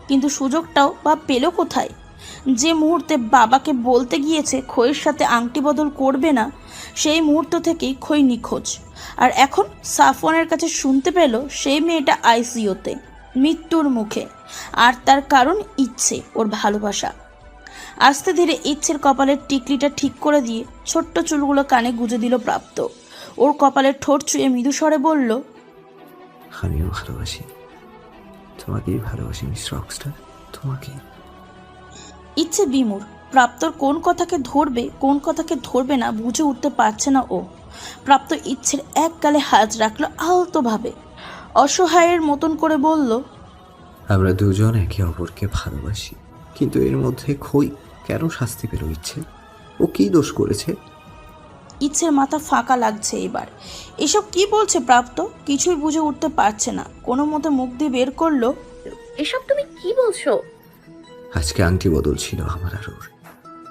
কিন্তু সুযোগটাও বা পেল কোথায়? যে মুহূর্তে বাবাকে বলতে গিয়েছে খইয়ের সাথে আংটি বদল করবে না, সেই মুহূর্ত থেকেই খই নিখোঁজ। আর এখন সাফওয়ানের কাছে শুনতে পেল সেই মেয়েটা আইসিইউতে, মৃত্যুর মুখে। আর তার কারণ ইচ্ছে, ওর ভালোবাসা। আস্তে ধীরে ইচ্ছের কপালের টিকলিটা ঠিক করে দিয়ে ছোট্ট চুলগুলো কানে গুজে দিল প্রাপ্ত। ওর কপালের ঠোঁট ছুঁয়ে মৃদু স্বরে বলল, আমিও ভালোবাসি তোমাকেই, ভালোবাসি মিস রকস্টার, তোমাকেই। ইচ্ছে বিমূঢ়। প্রাপ্তর কোন কথাকে ধরবে কোন কথাকে ধরবে না বুঝে উঠতে পারছে না ও। প্রাপ্ত ইচ্ছের এক গালে হাত রাখলো আলতোভাবে, অসহায়ের মতন করে বলল, আমরা দুজন একে অপরকে ভালোবাসি, কিন্তু এর মধ্যে খই কেন শাস্তি পেল? ইচ্ছে ও কি দোষ করেছে? ইচ্ছের মাথা ফাঁকা লাগছে এবার। এসব কি বলছে প্রাপ্ত? কিছুই বুঝে উঠতে পারছে না। কোনো মতে মুখ দিয়ে বের করলো, এসব তুমি কি বলছো? আজকে আংটি বদল ছিল আমার আর ওর,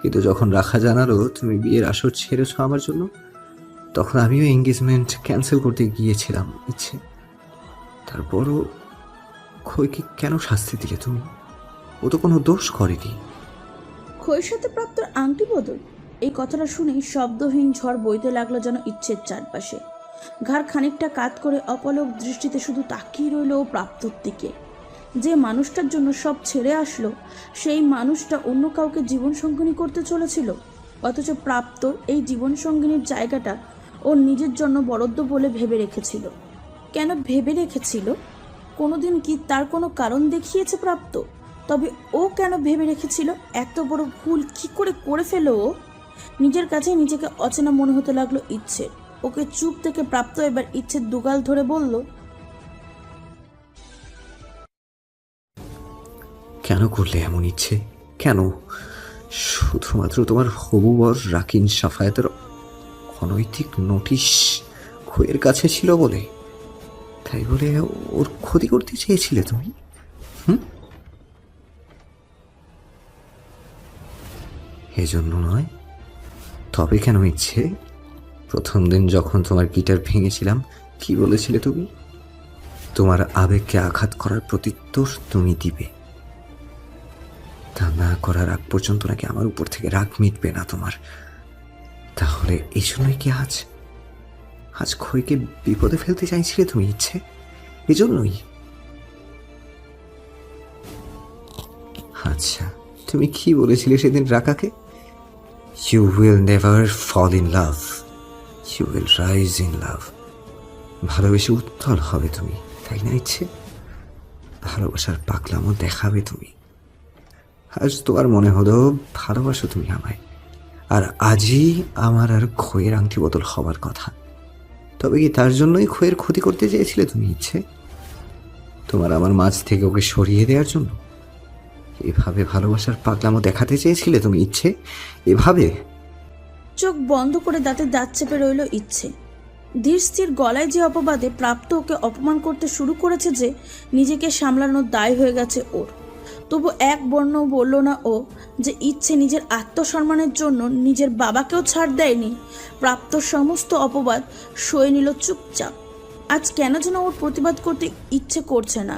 কিন্তু যখন রাখা জানালো তুমি বিয়ের আসর ছেড়েছ আমার জন্য, তখন আমিও এঙ্গেজমেন্ট ক্যান্সেল করতে গিয়েছিলাম। ইচ্ছে তারপরও খইকে কেন শাস্তি দিলে তুমি? ও তো কোনো দোষ করেনি। খইয়ের সাথে প্রাপ্তর আংটি বদল? এই কথাটা শুনেই শব্দহীন ঝড় বইতে লাগলো যেন ইচ্ছের চারপাশে। ঘাড় খানিকটা কাত করে অপলক দৃষ্টিতে শুধু তাকিয়ে রইল ও প্রাপ্তর দিকে। যে মানুষটার জন্য সব ছেড়ে আসলো, সেই মানুষটা অন্য কাউকে জীবনসঙ্গিনী করতে চলেছিল। অথচ প্রাপ্তর এই জীবনসঙ্গিনীর জায়গাটা ওর নিজের জন্য বরাদ্দ বলে ভেবে রেখেছিল। কেন ভেবে রেখেছিল? কোনোদিন কি তার কোনো কারণ দেখিয়েছে প্রাপ্ত? তবে ও কেন ভেবে রেখেছিল? এত বড় ভুল কি করে করে ফেলো ও? নিজের কাছে নিজেকে অচেনা মনে হতে লাগলো ইচ্ছের। ওকে চুপ থেকে প্রাপ্ত এবার ইচ্ছের দুগাল ধরে বলল, কেন করলে এমন? ইচ্ছে কেন? শুধুমাত্র তোমার হবু বর রাকিন সাফায়াতের অনৈতিক নোটিশ খইয়ের কাছে ছিল বলে? তাই বলে ওর ক্ষতি করতে চেয়েছিলে তুমি? এজন্য নয়, তবে কেন? ইচ্ছে প্রথম দিন যখন তোমার গিটার ভেঙেছিলাম কি বলেছিলে তুমি? তোমার আবেগকে আঘাত করার প্রত্যুত্তর তুমি দিবে, তা না করার আগ পর্যন্ত নাকি আমার উপর থেকে রাগ মিটবে না তোমার। তাহলে এই জন্যই কি আজ আজ খইকে বিপদে ফেলতে চাইছিলে তুমি? ইচ্ছে এজন্যই? আচ্ছা, তুমি কি বলেছিলে সেদিন রাকাকে? You will never fall in love, you will rise in love. ভালোবেসে উত্তল হবে তুমি, তাই না? ইচ্ছে ভালোবাসার পাগলামো দেখাবে তুমি। আজ তোমার মনে হলো ভালোবাসো তুমি আমায়, আর আজই আমার আর খইয়ের আংটি বদল হবার কথা। তবে কি তার জন্যই খইয়ের ক্ষতি করতে চেয়েছিলে তুমি? ইচ্ছে তোমার আমার মাঝ থেকে ওকে সরিয়ে দেওয়ার জন্য এভাবে ভালোবাসার পাগলামো দেখাতে চেয়েছিলে তুমি? ইচ্ছে এভাবে? চোখ বন্ধ করে দাঁতে দাঁত চেপে রইল ইচ্ছে। ধীর স্থির গলায় যে অপবাদে প্রাপ্ত ওকে অপমান করতে শুরু করেছে, যে নিজেকে সামলানোর দায় হয়ে গেছে ওর। তবু এক বর্ণ বলল না ও যে ইচ্ছে নিজের আত্মসম্মানের জন্য নিজের বাবাকেও ছাড় দেয়নি। প্রাপ্ত সমস্ত অপবাদ সয়ে নিল চুপচাপ। আজ কেন যেন ওর প্রতিবাদ করতে ইচ্ছে করছে না,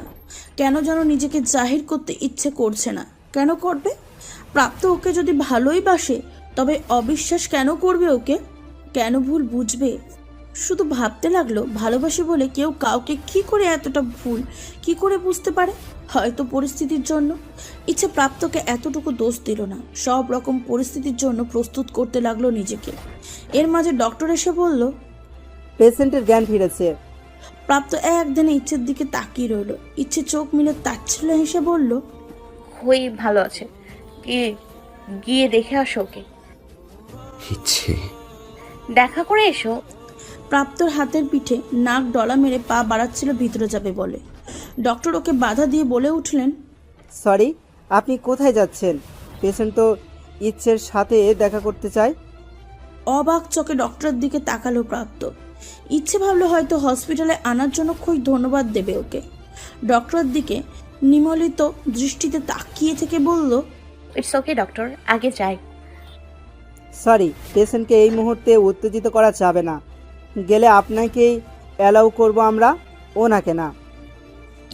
কেন যেন নিজেকে জাহির করতে ইচ্ছে করছে না। কেন করবে? প্রাপ্ত ওকে যদি ভালোই বাসে, তবে অবিশ্বাস কেন করবে ওকে? কেন ভুল বুঝবে? শুধু ভাবতে লাগলো, ভালোবাসে বলে কেউ কাউকে কি করে এতটা ভুল কি করে বুঝতে পারে? হয়তো পরিস্থিতির জন্য। ইচ্ছে প্রাপ্তকে এতটুকু দোষ দিল না, সব রকম পরিস্থিতির জন্য প্রস্তুত করতে লাগলো নিজেকে। এর মাঝে ডক্টর এসে বলল, পেশেন্টের জ্ঞান ফিরেছে। প্রাপ্ত একদিনে ইচ্ছের দিকে তাকিয়ে রইল। ইচ্ছে চোখ মিলে তাচ্ছিল্য হেসে বলল, হই ভালো আছে, গিয়ে গিয়ে দেখে আসো ওকে। ইচ্ছে দেখা করে এসো। প্রাপ্তর হাতের পিঠে নাক ডলা মেরে পা বাড়াচ্ছিল ভিতরে যাবে বলে। ডক্টর ওকে বাধা দিয়ে বলে উঠলেন, সরি, আপনি কোথায় যাচ্ছেন? পেশেন্ট তো ইচ্ছের সাথে দেখা করতে চায়। অবাক চোখে ডক্টরের দিকে তাকালো প্রাপ্ত। ইচ্ছে ভাবলো হয়তো হসপিটালে আনার জন্য খুব ধন্যবাদ দেবে ওকে। ডক্টরের দিকে নিমলিত দৃষ্টিতে তাকিয়ে থেকে বলল, ইটস ওকে ডক্টর, আগে যাই। সরি, পেশেন্টকে এই মুহূর্তে উত্তেজিত করা যাবে না। গেলে আপনাকেই অ্যালাউ করব আমরা, ওনাকে না।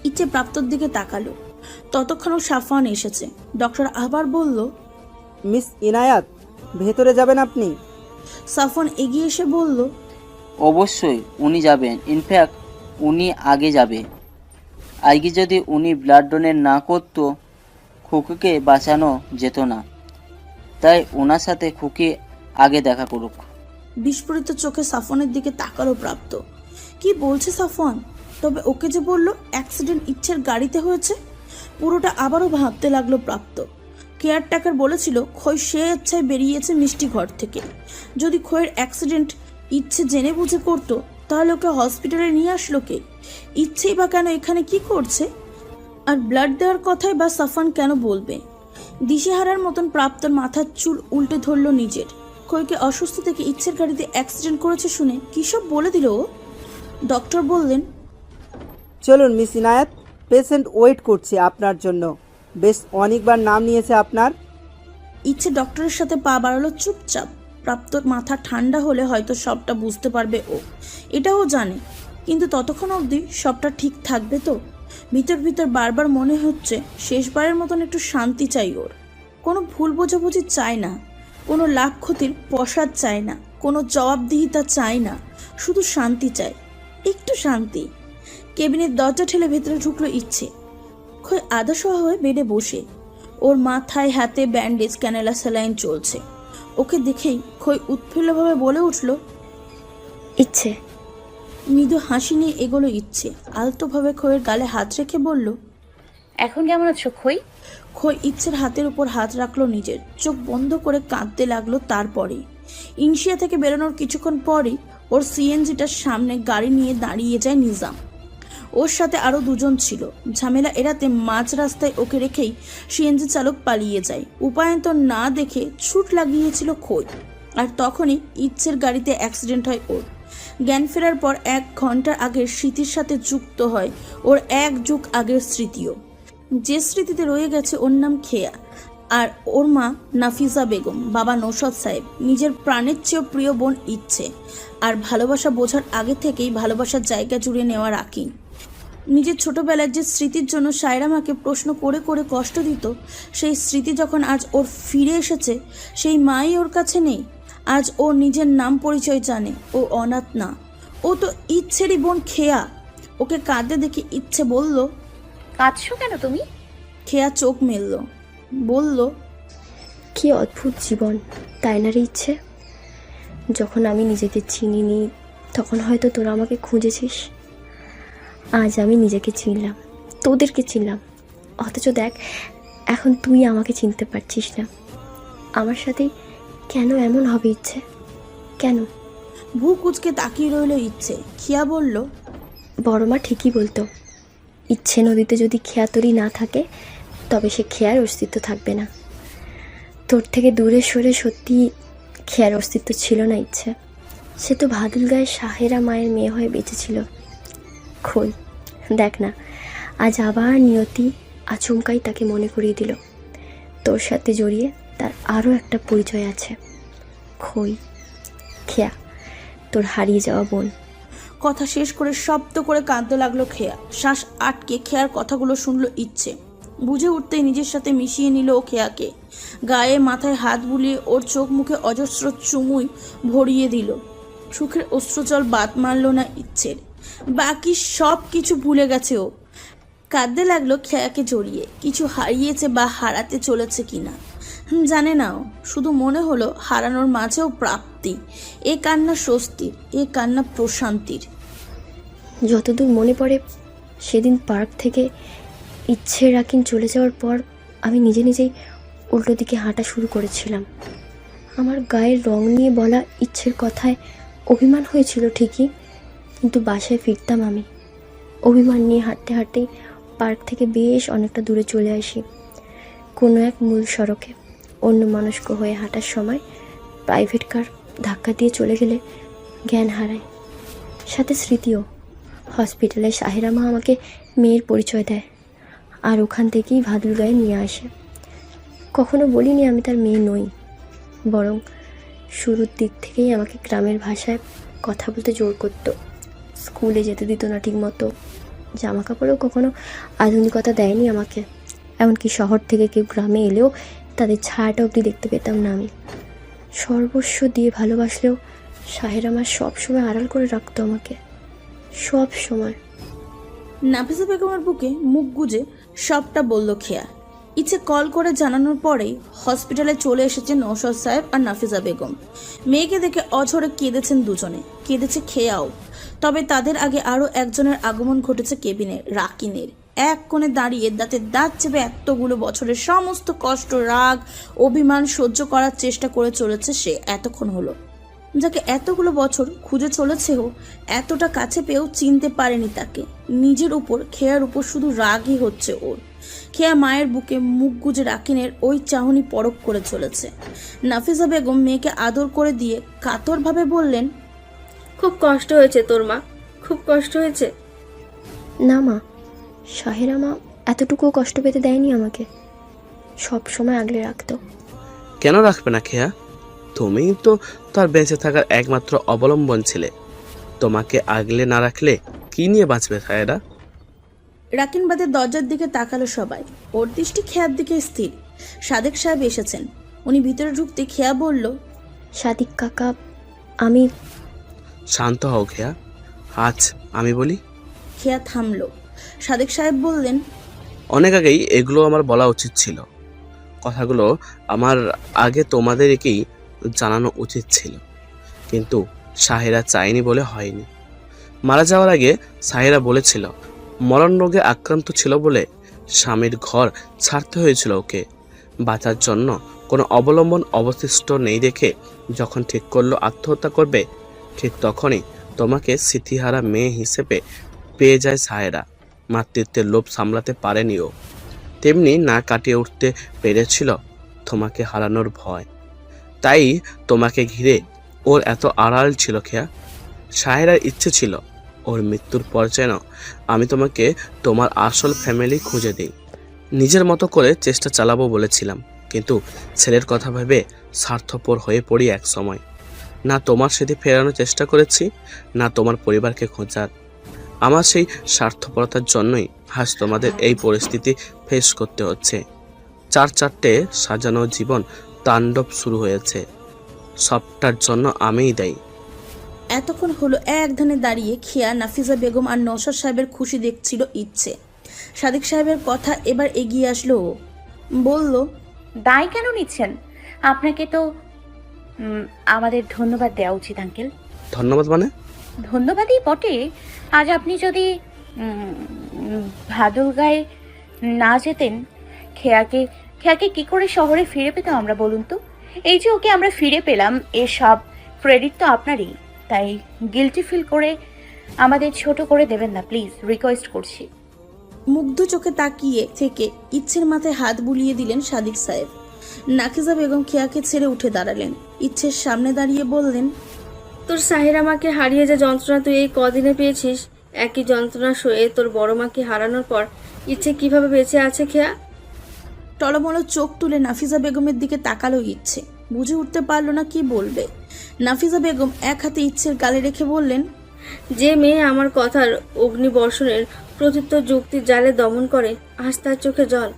ইচ্ছে প্রাপ্তর দিকে তাকালো। ততক্ষণও সাফওয়ান এসেছে। ডক্টর আবার বলল, মিস ইনায়াত, ভেতরে যাবেন আপনি? সাফওয়ান এগিয়ে এসে বলল, অবশ্যই উনি যাবেন, ইনফ্যাক্ট উনি আগে যাবে। আগে যদি উনি ব্লাড ডোনেট না করতো খুকিকে বাঁচানো যেত না, তাই ওনার সাথে খুকি আগে দেখা করুক। বিস্ফোরিত চোখে সাফওয়ানের দিকে তাকালো প্রাপ্ত। কি বলছে সাফওয়ান? তবে ওকে যে বলল অ্যাক্সিডেন্ট ইচ্ছের গাড়িতে হয়েছে, পুরোটা আবারও ভাবতে লাগলো প্রাপ্ত। কেয়ারটেকার বলেছিল খই সে ইচ্ছায় বেরিয়েছে মিষ্টি ঘর থেকে। যদি খইয়ের অ্যাক্সিডেন্ট ইচ্ছে জেনে বুঝে করতো, তাহলে ওকে হসপিটালে নিয়ে আসলো কে? ইচ্ছেই বা কেন এখানে কি করছে? আর ব্লাড দেওয়ার কথাই বা সাফওয়ান কেন বলবে? দিশেহারার মতন প্রাপ্তর মাথার চুল উল্টে ধরল নিজের। খইকে অসুস্থ থেকে ইচ্ছের গাড়িতে অ্যাক্সিডেন্ট করেছে শুনে কী সব বলে দিল ও। ডক্টর বললেন, চলুন মিস ইনায়াত, পেশেন্ট ওয়েট করছে আপনার জন্য। বেশ অনেকবার নাম নিয়েছে আপনার। ইচ্ছে ডক্টরের সাথে পা বাড়ালো চুপচাপ। প্রাপ্তর মাথা ঠান্ডা হলে হয়তো সবটা বুঝতে পারবে ও, এটাও জানে। কিন্তু ততক্ষণ অবধি সবটা ঠিক থাকবে তো? ভিতর ভিতর বারবার মনে হচ্ছে শেষবারের মতন একটু শান্তি চাই ওর। কোনো ভুল বোঝাবুঝি চায় না, কোনো লাভ ক্ষতির পসাদ চায় না, কোনো জবাবদিহিতা চায় না, শুধু শান্তি চায়, একটু শান্তি। কেবিনের দরজা ঠেলে ভেতরে ঢুকলো ইচ্ছে। খই আধাশোয়া হয়ে বেডে বসে, ওর মাথায় হাতে ব্যান্ডেজ, ক্যানেলা, স্যালাইন চলছে। ওকে দেখেই খই উৎফুল্লভাবে বলে উঠল, ইচ্ছে। মৃদু হাসি নিয়ে এগোলো ইচ্ছে। আলতোভাবে খইয়ের গালে হাত রেখে বলল, এখন কেমন আছো খই? খই ইচ্ছের হাতের উপর হাত রাখলো নিজের। চোখ বন্ধ করে কাঁদতে লাগলো। তারপরে ইনশিয়া থেকে বেরোনোর কিছুক্ষণ পরই ওর সিএনজিটার সামনে গাড়ি নিয়ে দাঁড়িয়ে যায় নিজাম। ওর সাথে আরও দুজন ছিল। ঝামেলা এড়াতে মাঝ রাস্তায় ওকে রেখেই সিএনজি চালক পালিয়ে যায়। উপায়ন্তর না দেখে ছুট লাগিয়েছিল খই। আর তখনই ইচ্ছের গাড়িতে অ্যাক্সিডেন্ট হয় ওর। জ্ঞান ফেরার পর 1 ঘন্টার আগের স্মৃতির সাথে যুক্ত হয় ওর 1 যুগ আগের স্মৃতিও, যে স্মৃতিতে রয়ে গেছে ওর নাম খেয়া। আর ওর মা নাফিজা বেগম, বাবা নৌশদ সাহেব, নিজের প্রাণের চেয়েও প্রিয় বোন ইচ্ছে। আর ভালোবাসা বোঝার আগে থেকেই ভালোবাসার জায়গা জুড়ে নেওয়া রাকিন। নিজের ছোটবেলার যে স্মৃতির জন্য সায়রা মাকে প্রশ্ন করে করে কষ্ট দিত, সেই স্মৃতি যখন আজ ওর ফিরে এসেছে, সেই মাই ওর কাছে নেই। আজ ও নিজের নাম পরিচয় জানে। ও অনাথ না, ও তো ইচ্ছেরই বোন খেয়া। ওকে কাঁদতে দেখে ইচ্ছে বলল, কাঁদছো কেন তুমি? খেয়া চোখ মেলল, বলল, কি অদ্ভুত জীবন, তাই না রে ইচ্ছে? যখন আমি নিজেকে চিনিনি তখন হয়তো তোরা আমাকে খুঁজেছিস। আজ আমি নিজেকে চিনলাম, তোদেরকে চিনলাম, অথচ দেখ এখন তুই আমাকে চিনতে পারছিস না। আমার সাথে কেন এমন হবে ইচ্ছে? কেন? ভু কুচকে তাকিয়ে রইল ইচ্ছে। খেয়া বলল, বড় মা ঠিকই বলতো, ইচ্ছে নদীতে যদি খেয়াতরি না থাকে তবে সে খেয়ার অস্তিত্ব থাকবে না। তোর থেকে দূরে সরে সত্যি খেয়ার অস্তিত্ব ছিল না ইচ্ছে। সে তো ভাদুল গায়ে সাহেরা মায়ের মেয়ে হয়ে বেঁচেছিল। খই, দেখ না, আজ আবার নিয়তি আচমকাই তাকে মনে করিয়ে দিল তোর সাথে জড়িয়ে তার আরও একটা পরিচয় আছে। খই, খেয়া, তোর হারিয়ে যাওয়া বোন। কথা শেষ করে শব্দ করে কাঁদতে লাগলো খেয়া। শ্বাস আটকে খেয়ার কথাগুলো শুনলো ইচ্ছে। বুঝে উঠতেই নিজের সাথে মিশিয়ে নিল ও খেয়াকে। গায়ে মাথায় হাত বুলিয়ে ওর চোখ মুখে অজস্র চুমুই ভরিয়ে দিল। সুখের অশ্রুজল বাদ মারল না ইচ্ছের। বাকি সব কিছু ভুলে গেছে ও। কাঁদতে লাগলো খেয়াকে জড়িয়ে। কিছু হারিয়েছে বা হারাতে চলেছে কিনা জানে না ও। শুধু মনে হলো হারানোর মাঝেও প্রাপ্তি। এ কান্না স্বস্তির, এ কান্না প্রশান্তির। যতদূর মনে পড়ে সেদিন পার্ক থেকে ইচ্ছে রাকিন চলে যাওয়ার পর আমি নিজে নিজেই উল্টো দিকে হাঁটা শুরু করেছিলাম। আমার গায়ের রং নিয়ে বলা ইচ্ছের কথায় অভিমান হয়েছিল ঠিকই, কিন্তু বাসায় ফিরতাম আমি অভিমান নিয়ে হাঁটতে হাঁটতেই পার্ক থেকে বেশ অনেকটা দূরে চলে আসি। কোনো এক মূল সড়কে অন্য মনস্ক হয়ে হাঁটার সময় প্রাইভেট কার ধাক্কা দিয়ে চলে গেলে জ্ঞান হারায়, সাথে স্মৃতিও। হসপিটালে সাহেরা মা আমাকে মেয়ের পরিচয় দেয় আর ওখান থেকেই ভাদুল গায়ে নিয়ে আসে। কখনো বলিনি আমি তার মেয়ে নই, বরং শুরুর দিক থেকেই আমাকে গ্রামের ভাষায় কথা বলতে জোর করতো। স্কুলে যেতে দিত না ঠিক মতো, জামা কাপড়েও কখনো আধুনিকতা দেয়নি আমাকে। এমনকি শহর থেকে কেউ গ্রামে এলেও তাদের ছায়াটা অবধি দেখতে পেতাম না আমি। সর্বস্ব দিয়ে ভালোবাসলেও শাহের আমার সবসময় আড়াল করে রাখতো আমাকে, সব সময়। নাফিসা বেগমের বুকে মুখ গুজে সবটা বলল খেয়া। ইচ্ছে কল করে জানানোর পরেই হসপিটালে চলে এসেছে নওশাদ সাহেব আর নাফিসা বেগম। মেয়েকে দেখে অঝরে কেঁদেছেন দুজনে, কেঁদেছে খেয়াও। তবে তাদের আগে আরও একজনের আগমন ঘটেছে কেবিনে, রাকিনের। এক কোণে দাঁড়িয়ে দাঁতে দাঁত চেপে এতগুলো বছরের সমস্ত কষ্ট, রাগ, অভিমান সহ্য করার চেষ্টা করে চলেছে সে এতক্ষণ হলো। যাকে এতগুলো বছর খুঁজে চলেছেও, এতটা কাছে পেয়েও চিনতে পারেনি তাকে। নিজের উপর, খেয়ার উপর শুধু রাগই হচ্ছে ওর। খেয়া মায়ের বুকে মুখ গুজে রাকিনের ওই চাহনি পরখ করে চলেছে। নাফিসা বেগম মেয়েকে আদর করে দিয়ে কাতরভাবে বললেন, খুব কষ্ট হয়েছে তোর মা, খুব কষ্ট হয়েছে। না মা, শাহেরা মা এতটুকুও কষ্ট পেতে দেয়নি আমাকে, সব সময় আগলে রাখতো। কেন রাখবে না খেয়া? তুমিই তো তার বেঁচে থাকার একমাত্র অবলম্বন ছিলে। তোমাকে আগলে না রাখলে কি নিয়ে বাঁচবে সায়েরা? রাকিন বাদের দরজার দিকে তাকালো সবাই। ওর দৃষ্টি খেয়ার দিকে স্থির। সাদেক সাহেব এসেছেন। উনি ভিতরে ঢুকতে খেয়া বলল, সাদিক কাকা, আমি। শান্ত হও খেয়া, আজ আমি বলি। খেয়া থামলো। সাদেক সাহেব বললেন, অনেক আগেই এগুলো আমার বলা উচিত ছিল। কথাগুলো আমার আগে তোমাদেরকেই জানানো উচিত ছিল, কিন্তু সাহেরা চায়নি বলে হয়নি। মারা যাওয়ার আগে সাহেরা বলেছিল মরণ রোগে আক্রান্ত ছিল বলে স্বামীর ঘর ছাড়তে হয়েছিল ওকে। বাঁচার জন্য কোনো অবলম্বন অবশিষ্ট নেই দেখে যখন ঠিক করলো আত্মহত্যা করবে, ঠিক তখনই তোমাকে স্মৃতিহারা মেয়ে হিসেবে পেয়ে যায় সাহেরা। মাতৃত্বের লোভ সামলাতে পারেনি ও, তেমনি না কাটিয়ে উঠতে পেরেছিল তোমাকে হারানোর ভয়। তাই তোমাকে ঘিরে ওর এত আড়াল ছিল খেয়া। সাহেরার ইচ্ছে ছিল ওর মৃত্যুর পর যেন আমি তোমাকে তোমার আসল ফ্যামিলি খুঁজে দিই। নিজের মতো করে চেষ্টা চালাবো বলেছিলাম, কিন্তু ছেলের কথা ভেবে স্বার্থপর হয়ে পড়ি এক সময়। না তোমার স্মৃতি ফেরানোর চেষ্টা করেছি, না তোমার পরিবারকে খোঁজার। আমার সেই স্বার্থপরতার জন্যই আজ তোমাদের এই পরিস্থিতি ফেস করতে হচ্ছে। চারটে সাজানো জীবন তাণ্ডব শুরু হয়েছে, সবটার জন্য আমিই দায়ী। এতক্ষণ হলো এক ধানে দাঁড়িয়ে খেয়া নাফিসা বেগম আর নওশাদ সাহেবের খুশি দেখছিল ইচ্ছে। সাদিক সাহেবের কথা এবার এগিয়ে আসলো ও। বলল, দায় কেন নিচ্ছেন? আপনাকে তো আমাদের ধন্যবাদ দেওয়া উচিত আঙ্কেল। ধন্যবাদ মানে? ধন্যবাদই বটে। আজ আপনি যদি ভাদুরগাঁয়ে না যেতেন, খেয়াকে কি করে শহরে ফিরে পেতাম আমরা বলুন তো? এই যে ওকে আমরা ফিরে পেলাম, এর সব ক্রেডিট তো আপনারই। তাই গিল্টি ফিল করে আমাদের ছোট করে দেবেন না প্লিজ, রিকোয়েস্ট করছি। মুগ্ধ চোখে তাকিয়ে থেকে ইচ্ছের মাথায় হাত বুলিয়ে দিলেন সাদিক সাহেব। নাফিসা বেগম খেয়াকে ছেড়ে উঠে দাঁড়ালেন। ইচ্ছের সামনে দাঁড়িয়ে বললেন, তোর সাহেরা মাকে হারিয়ে যে যন্ত্রণা তুই এই কদিনে পেয়েছিস, একই যন্ত্রণা সয়ে তোর বড় মাকে হারানোর পর ইচ্ছে কিভাবে বেঁচে আছে খেয়া? টলমলো চোখ তুলে নাফিসা বেগমের দিকে তাকালো ইচ্ছে। বুঝে উঠতে পারল না কি বলবে। নাফিসা বেগম এক হাতে ইচ্ছের গালে রেখে বললেন, যে মেয়ে আমার কথার অগ্নিবর্ষণের প্রত্যুত্তর যুক্তির জালে দমন করে, আজ তার চোখে জল।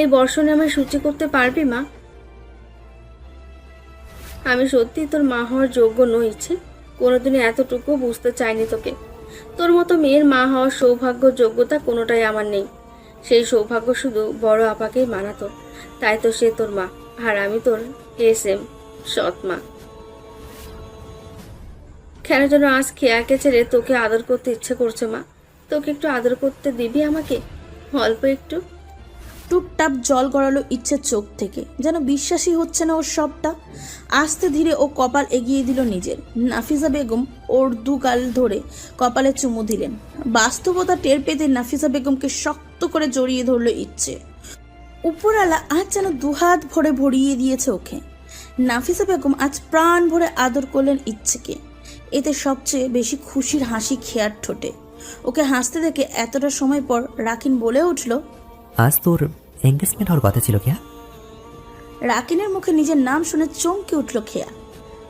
এই বর্ষণে আমায় সূচি করতে পারবি মা? আমি সত্যি তোর মা হওয়ার যোগ্য নই ইচ্ছে। কোনোদিনই এতটুকু বুঝতে চাইনি তোকে। তোর মতো মেয়ের মা হওয়ার সৌভাগ্য, যোগ্যতা কোনোটাই আমার নেই। সেই সৌভাগ্য শুধু বড় আপাকেই মানাতো, তাই তো সে তোর মা, আর আমি তোর SM সৎ মা। কেন যেন আজ খেয়াকে ছেড়ে তোকে আদর করতে ইচ্ছে করছে মা। তোকে একটু আদর করতে দিবি আমাকে, অল্প একটু? টুপটাপ জল গড়ালো ইচ্ছের চোখ থেকে, যেন বিশ্বাসই হচ্ছে না ওর সবটা। আস্তে ধীরে ও কপাল এগিয়ে দিল নিজের। নাফিসা বেগম ওর দু গাল ধরে কপালে চুমু দিলেন। বাস্তবতা টের পেতে নাফিসা বেগমকে শক্ত করে জড়িয়ে ধরল ইচ্ছে। উপরালা আজ যেন দুহাত ভরে ভরিয়ে দিয়েছে ওকে। নাফিসা বেগম আজ প্রাণ ভরে আদর করলেন ইচ্ছেকে। এতে সবচেয়ে বেশি খুশির হাসি খেয়ার ঠোঁটে। ওকে হাসতে দেখে এতটা সময় পর রাকিন বলে উঠল, আজ তোর এঙ্গেজমেন্ট হওয়ার কথা ছিল খেয়া। রাকিনের মুখে নিজের নাম শুনে চমকে উঠল খেয়া।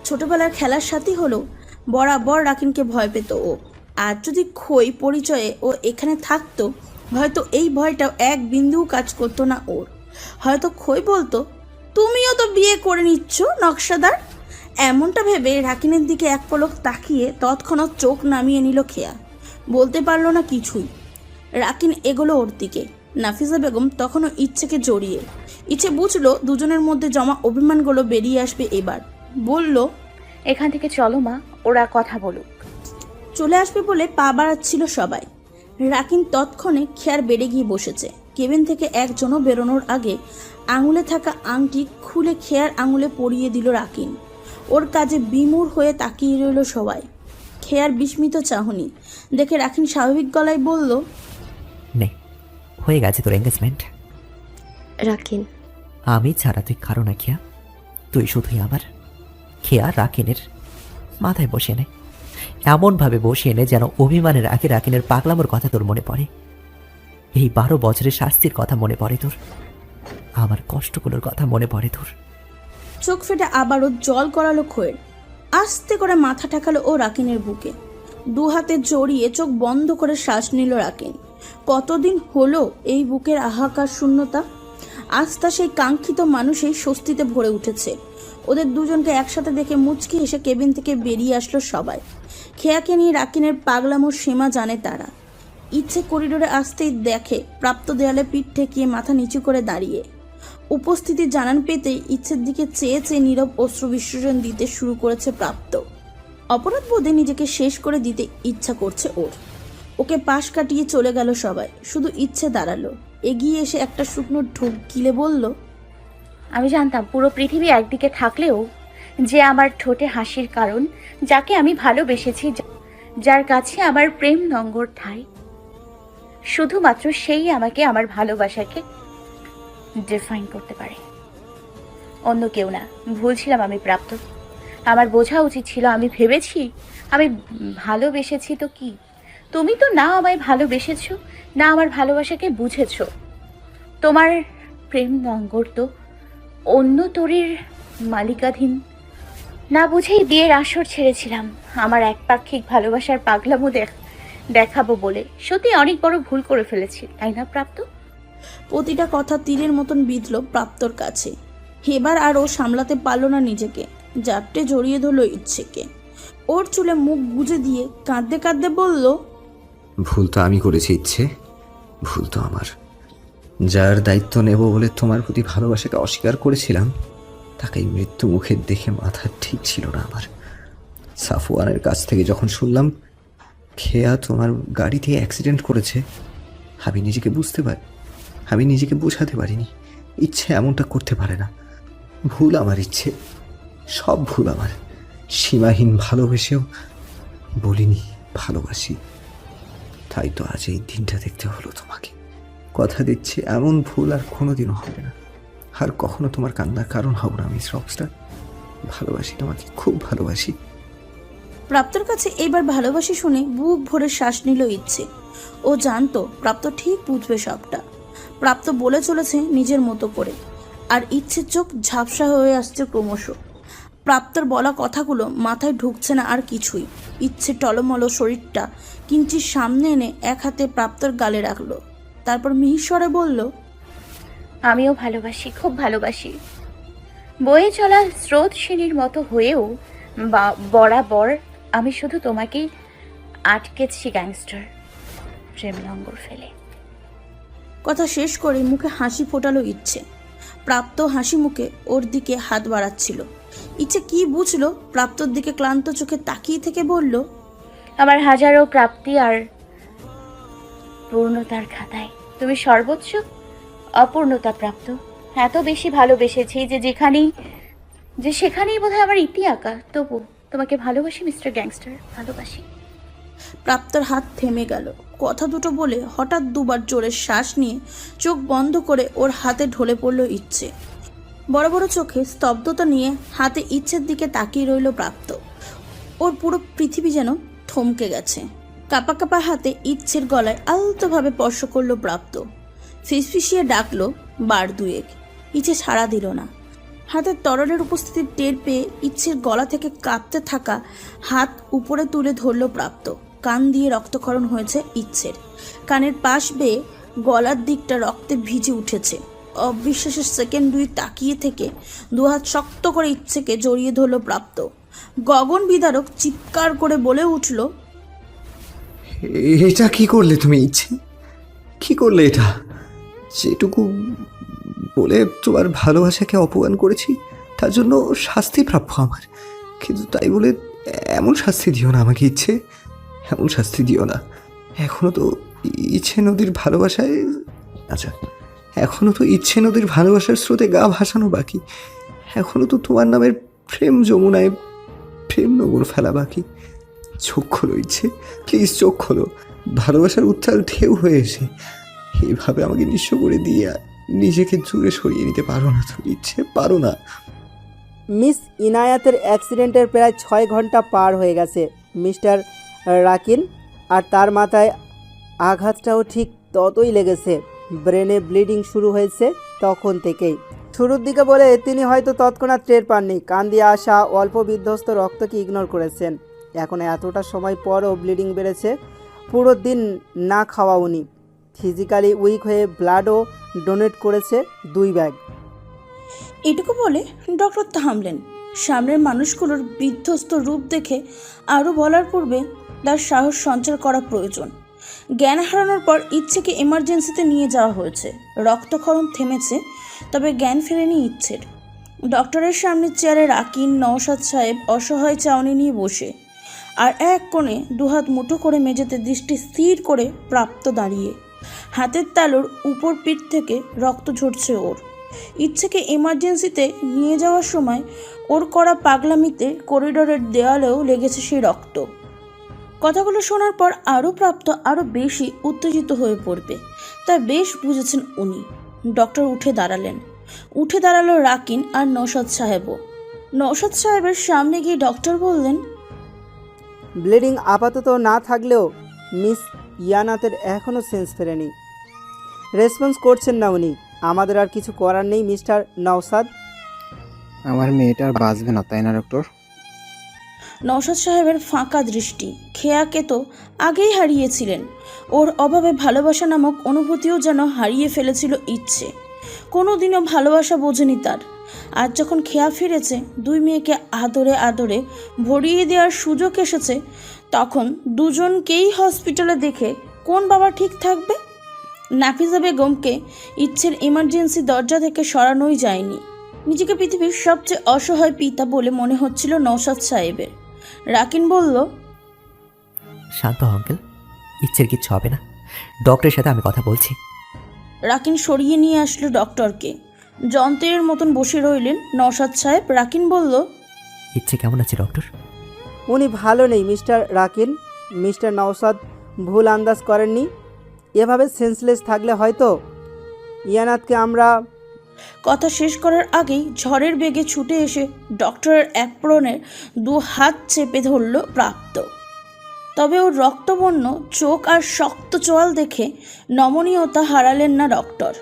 ছোটবেলার খেলার সাথী হলো, বরাবর রাকিনকে ভয় পেত ও। আর যদি খই পরিচয়ে ও এখানে থাকতো, হয়তো এই ভয়টাও এক বিন্দুও কাজ করতো না ওর। হয়তো খই বলতো, তুমিও তো বিয়ে করে নিচ্ছ নকশাদার। এমনটা ভেবে রাকিনের দিকে এক পলক তাকিয়ে তৎক্ষণাৎ চোখ নামিয়ে নিল খেয়া। বলতে পারলো না কিছুই। রাকিন এগোলো ওর দিকে। নাফিসা বেগম তখনও ইচ্ছেকে জড়িয়ে। ইচ্ছে বুঝলো দুজনের মধ্যে জমা অভিমানগুলো বেরিয়ে আসবে এবার। বলল, এখান থেকে চলো মা, ওরা কথা বলুক। চলে আসবে বলে পা বাড়াচ্ছিল সবাই। রাকিন তৎক্ষণে খেয়ার বেড়ে গিয়ে বসেছে। কেবিন থেকে একজনও বেরোনোর আগে আঙুলে থাকা আংটি খুলে খেয়ার আঙুলে পরিয়ে দিল রাকিন। ওর কাজে বিমূঢ় হয়ে তাকিয়ে রইল সবাই। খেয়ার বিস্মিত চাহনি দেখে রাকিন স্বাভাবিক গলায় বলল, নে, হয়ে গেছে তোর এঙ্গেজমেন্ট। রাকিন, আমি ছাড়া তুই কারো না খেয়া, তুই শুধুই আমার। খেয়া রাকিনের মাথায় বসে নে, এমনভাবে বসিয়ে নে যেন অভিমানের আগে রাকিনের পাগলামোর কথা তোর মনে পড়ে, এই 12 বছরের শাস্তির কথা মনে পড়ে তোর, আমার কষ্টগুলোর কথা মনে পড়ে তোর। চোখ ফেটে আবারও জল গড়ালো খোয়ের। আস্তে করে মাথা ঠেকালো ও রাকিনের বুকে। দু হাতে জড়িয়ে চোখ বন্ধ করে শ্বাস নিল রাকিন। কতদিন হলো এই বুকের হাহাকার শূন্যতা। আজ তা সেই কাঙ্ক্ষিত মানুষই স্বস্তিতে ভরে উঠেছে। ওদের দুজনকে একসাথে দেখে মুচকি হেসে কেবিন থেকে বেরিয়ে আসলো সবাই। খেয়াকে নিয়ে রাকিনের পাগলামোর সীমা জানে তারা। ইচ্ছে করিডোরে আসতেই দেখে প্রাপ্ত দেয়ালে পিঠ ঠেকিয়ে মাথা নিচু করে দাঁড়িয়ে। উপস্থিতি জানান পেতেই ইচ্ছের দিকে চেয়ে চেয়ে নীরব অশ্রু বিসর্জন দিতে শুরু করেছে প্রাপ্ত। অপরাধ বোধে নিজেকে শেষ করে দিতে ইচ্ছা করছে ওর। ওকে পাশ কাটিয়ে চলে গেল সবাই। শুধু ইচ্ছে দাঁড়ালো। এগিয়ে এসে একটা শুকনো ঢোক গিলে বলল, আমি জানতাম পুরো পৃথিবী একদিকে থাকলেও যে আমার ঠোঁটে হাসির কারণ, যাকে আমি ভালোবেসেছি, যার কাছে আমার প্রেম নঙ্গর ঠাঁই, শুধুমাত্র সেই আমাকে আমার ভালোবাসাকে ডিফাইন করতে পারে, অন্য কেউ না। ভুল ছিলাম আমি প্রাপ্ত। আমার বোঝা উচিত ছিল। আমি ভেবেছি আমি ভালোবেসেছি, তো কি তুমি তো না আমায় ভালোবেসেছ, না আমার ভালোবাসাকে বুঝেছ। তোমার প্রেম নঙ্গর তো অন্য তরীর মালিকাধীন। না বুঝেই বিয়ের আসর ছেড়েছিলাম আমার একপাক্ষিক ভালোবাসার পাগলামো দেখাবো বলে। সত্যি অনেক বড় ভুল করে ফেলেছি, তাই না প্রাপ্ত? প্রতিটা কথা তীরের মতন বিঁধল প্রাপ্তর কাছে। এবার আর ও সামলাতে পারল না নিজেকে। জাপটে জড়িয়ে ধরল ইচ্ছেকে। ওর চুলে মুখ গুজে দিয়ে কাঁদতে কাঁদতে বলল, ভুল তো আমি করেছি ইচ্ছে, ভুল তো আমার। যার দায়িত্ব নেব বলে তোমার প্রতি ভালোবাসাকে অস্বীকার করেছিলাম, তাকে মৃত্যু মুখে দেখে মাথা ঠিক ছিল না আমার। সাফওয়ানের কাছ থেকে যখন শুনলাম খেয়া তোমার গাড়ি দিয়ে অ্যাক্সিডেন্ট করেছে, আমি নিজেকে বোঝাতে পারিনি। ইচ্ছে এমনটা করতে পারে না। ভুল আমার ইচ্ছে, সব ভুল আমার। সীমাহীন ভালোবেসেও বলিনি ভালোবাসি। তাই তো আজ এই দিনটা দেখতে হলো তোমাকে। কথা দিচ্ছি এমন ভুল আর কোনোদিনও হবে না। আর কখনো তোমার কান্নার কারণ হব না মিস রকস্টার। ভালোবাসি তোমাকে, খুব ভালোবাসি। প্রাপ্তর কাছে এবার ভালোবাসি শুনে বুক ভরে শ্বাস নিল ইচ্ছে। ও জানতো প্রাপ্ত ঠিক বুঝবে সবটা। প্রাপ্ত বলে চলেছে নিজের মতো করে, আর ইচ্ছের চোখ ঝাপসা হয়ে আসছে ক্রমশ। প্রাপ্তর বলা কথাগুলো মাথায় ঢুকছে না আর কিছুই। ইচ্ছে টলমলো শরীরটা কিঞ্চিৎ সামনে এনে এক হাতে প্রাপ্তর গালে রাখলো। তারপর মিহিস্বরে বলল, আমিও ভালোবাসি, খুব ভালোবাসি। বয়ে চলা স্রোত শ্রেণীর মতো হয়েও বরাবর আমি শুধু তোমাকেই আটকেছি গ্যাংস্টার, প্রেম লঙ্গর ফেলে। কথা শেষ করে মুখে হাসি ফোটালো ইচ্ছে। প্রাপ্ত হাসি মুখে ওর দিকে হাত বাড়াচ্ছিল। ইচ্ছে কি বুঝলো, প্রাপ্তর দিকে ক্লান্ত চোখে তাকিয়ে থেকে বলল, আমার হাজারো প্রাপ্তি আর পূর্ণতার খাতায় তুমি সর্বোচ্চ অপূর্ণতা প্রাপ্ত। এত বেশি ভালোবেসেছি যে সেখানেই বোধহয় আমার ইতি আঁকা। তবু তোমাকে ভালোবাসি মিস্টার গ্যাংস্টার, ভালোবাসি। প্রাপ্তর হাত থেমে গেল। কথা দুটো বলে হঠাৎ দুবার জোরে শ্বাস নিয়ে চোখ বন্ধ করে ওর হাতে ঢলে পড়ল ইচ্ছে। বড় বড় চোখে স্তব্ধতা নিয়ে হাতে ইচ্ছের দিকে তাকিয়ে রইল প্রাপ্ত। ওর পুরো পৃথিবী যেন থমকে গেছে। কাপা কাপা হাতে ইচ্ছের গলায় আলতোভাবে স্পর্শ করলো প্রাপ্ত। ফিসফিসিয়ে ডাকলো বার দুয়েক। ইচ্ছে সাড়া দিল না। হাতের তরলের উপস্থিতি টের পেয়ে ইচ্ছের গলা থেকে কাঁপতে থাকা হাত উপরে তুলে ধরল প্রাপ্ত। কান দিয়ে রক্তক্ষরণ হয়েছে ইচ্ছের। কানের পাশ বেয়ে গলার দিকটা রক্তে ভিজে উঠেছে। অবিশ্বাসের সেকেন্ড 2 তাকিয়ে থেকে দুহাত শক্ত করে ইচ্ছেকে জড়িয়ে ধরল প্রাপ্ত। গগন বিদারক চিৎকার করে বলে উঠল, এটা কি করলে তুমি ইচ্ছে? কি করলে এটা? যেটুকু বলে তোমার ভালোবাসাকে অপমান করেছি তার জন্য শাস্তি প্রাপ্য আমার, কিন্তু তাই বলে এমন শাস্তি দিও না আমাকে ইচ্ছে, এমন শাস্তি দিও না। এখনো তো ইচ্ছে নদীর ভালোবাসায়, আচ্ছা এখনো তো ইচ্ছে নদীর ভালোবাসার স্রোতে গা ভাসানো বাকি, এখনো তো তোমার নামের প্রেম যমুনায় প্রেম নগর ফেলা বাকি। চোখ খোলো ইচ্ছে, প্লিজ চোখ খোলো। ভালোবাসার উত্তাল ঢেউ হয়ে এসে এইভাবে আমাকে নিঃস্ব করে দিয়ে নিজেকে দূরে সরিয়ে নিতে পারো না তুমি ইচ্ছে, পারো না। মিস ইনায়াতের অ্যাক্সিডেন্টের প্রায় 6 ঘন্টা পার হয়ে গেছে মিস্টার রাকিন, আর তার মাথায় আঘাতটাও ঠিক ততই লেগেছে। ব্রেনে ব্লিডিং শুরু হয়েছে তখন থেকেই। শুরুর দিকে বলে তিনি হয়তো তৎক্ষণাৎ টের পাননি, কান দিয়ে আসা অল্প বিধ্বস্ত রক্তকে ইগনোর করেছেন। এখন এতটা সময় পরও ব্লিডিং বেড়েছে। পুরো দিন না খাওয়া উনি, ফিজিক্যালি উইক হয়ে ব্লাডও ডোনেট করেছে 2 ব্যাগ। এটুকু বলে ডক্টর থামলেন। সামনের মানুষগুলোর বিধ্বস্ত রূপ দেখে আরও বলার পূর্বে তার সাহস সঞ্চার করা প্রয়োজন। জ্ঞান হারানোর পর ইচ্ছেকে এমার্জেন্সিতে নিয়ে যাওয়া হয়েছে। রক্তক্ষরণ থেমেছে, তবে জ্ঞান ফেরেনি ইচ্ছের। ডক্টরের সামনে চেয়ারে রাকিন, নওশাদ সাহেব অসহায় চাউনি নিয়ে বসে, আর এক কোণে দুহাত মুঠো করে মেঝেতে দৃষ্টি স্থির করে প্রাপ্ত দাঁড়িয়ে। হাতের তালুর উপর পিঠ থেকে রক্ত ঝরছে ওর। ইচ্ছেকে এমার্জেন্সিতে নিয়ে যাওয়ার সময় ওর করা পাগলামিতে করিডোরের দেওয়ালেও লেগেছে সেই রক্ত। কথাগুলো শোনার পর প্রাপ্ত আরও বেশি উত্তেজিত হয়ে পড়বে, তা বেশ বুঝেছেন উনি। ডক্টর উঠে দাঁড়ালো রাকিন আর নওশাদ সাহেবও। নওশাদ সাহেবের সামনে গিয়ে ডক্টর বললেন, ব্লিডিং আপাতত না থাকলেও মিস ইয়ানাতের এখনও সেন্স ফেরেনি, রেসপন্স করছেন না উনি। আমাদের আর কিছু করার নেই মিস্টার নওশাদ। আমার মেয়েটা আর বাঁচবে না, তাই না ডক্টর? নওশাদ সাহেবের ফাঁকা দৃষ্টি। খেয়াকে তো আগেই হারিয়েছিলেন, ওর অভাবে ভালোবাসা নামক অনুভূতিও যেন হারিয়ে ফেলেছিল ইচ্ছে। কোনোদিনও ভালোবাসা বোঝেনি তার। আজ যখন খেয়া ফিরেছে, 2 মেয়েকে আদরে আদরে ভরিয়ে দেওয়ার সুযোগ এসেছে, তখন দুজনকেই হসপিটালে দেখে কোন বাবা ঠিক থাকবে? নাফিজা বেগমকে ইচ্ছের ইমার্জেন্সি দরজা থেকে সরানোই যায়নি। নিজেকে পৃথিবীর সবচেয়ে অসহায় পিতা বলে মনে হচ্ছিল নওশাদ সাহেবের। রাকিন বলল, শান্ত হও আঙ্কেল, ইচ্ছের কিচ্ছু হবে না, ডক্টরের সাথে আমি কথা বলছি। রাকিন সরিয়ে নিয়ে আসলো ডক্টরকে। যন্ত্রের মতন বসে রইলেন নওশাদ সাহেব। রাকিন বলল, ইচ্ছে কেমন আছে ডক্টর? উনি ভালো নেই মিস্টার রাকিন। মিস্টার নওশাদ ভুল আন্দাজ করেননি। এভাবে সেন্সলেস থাকলে হয়তো ইয়ানাতকে আমরা। কথা শেষ করার আগেই ঝড়ের বেগে ছুটে এসে ডক্টরের অ্যাপ্রনের 2 হাত চেপে ধরল প্রাপ্ত। তবে ওর রক্তবর্ণ চোখ আর শক্ত চোয়াল দেখে নমনীয়তা হারালেন না ডক্টর।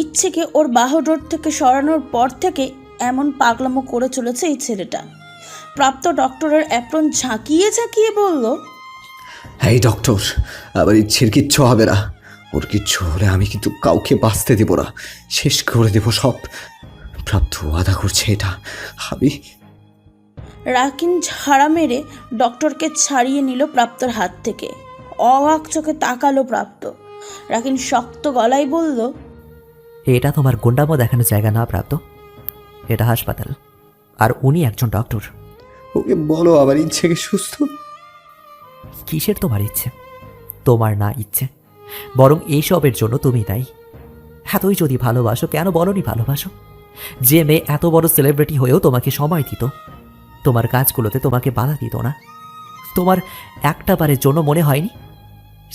ইচ্ছেকে ওর বাহুডোর থেকে সরানোর পর থেকে এমন পাগলামো করে চলেছে এই ছেলেটা। প্রাপ্ত ডক্টরের অ্যাপ্রন ঝাঁকিয়ে বলল, এই ডক্টর, আবার ইচ্ছের কিচ্ছু হবে না। ওর কিচ্ছু হলে আমি কিন্তু কাউকে বাঁচতে দেব না, শেষ করে দেব সব। প্রাপ্ত ওয়াদা করছে এটা আমি। রাকিন ঝাড়া মেরে ডক্টরকে ছাড়িয়ে নিল প্রাপ্তর হাত থেকে। অবাক চোখে তাকালো প্রাপ্ত। রাকিন শক্ত গলায় বলল, এটা তোমার গুন্ডামো দেখানোর জায়গা না প্রাপ্ত, এটা হাসপাতাল, আর উনি একজন ডক্টর। ওকে বলো আমার ইচ্ছেকে সুস্থ। কিসের তোমার ইচ্ছে? তোমার না ইচ্ছে, বরং এইসবের জন্য তুমি দায়ী। এতই যদি ভালোবাসো, কেন বলনি ভালোবাসো? যে মেয়ে এত বড় সেলিব্রিটি হয়েও তোমাকে সময় দিত, তোমার কাজগুলোতে তোমাকে বাধা দিত না, তোমার একটা বারের জন্য মনে হয়নি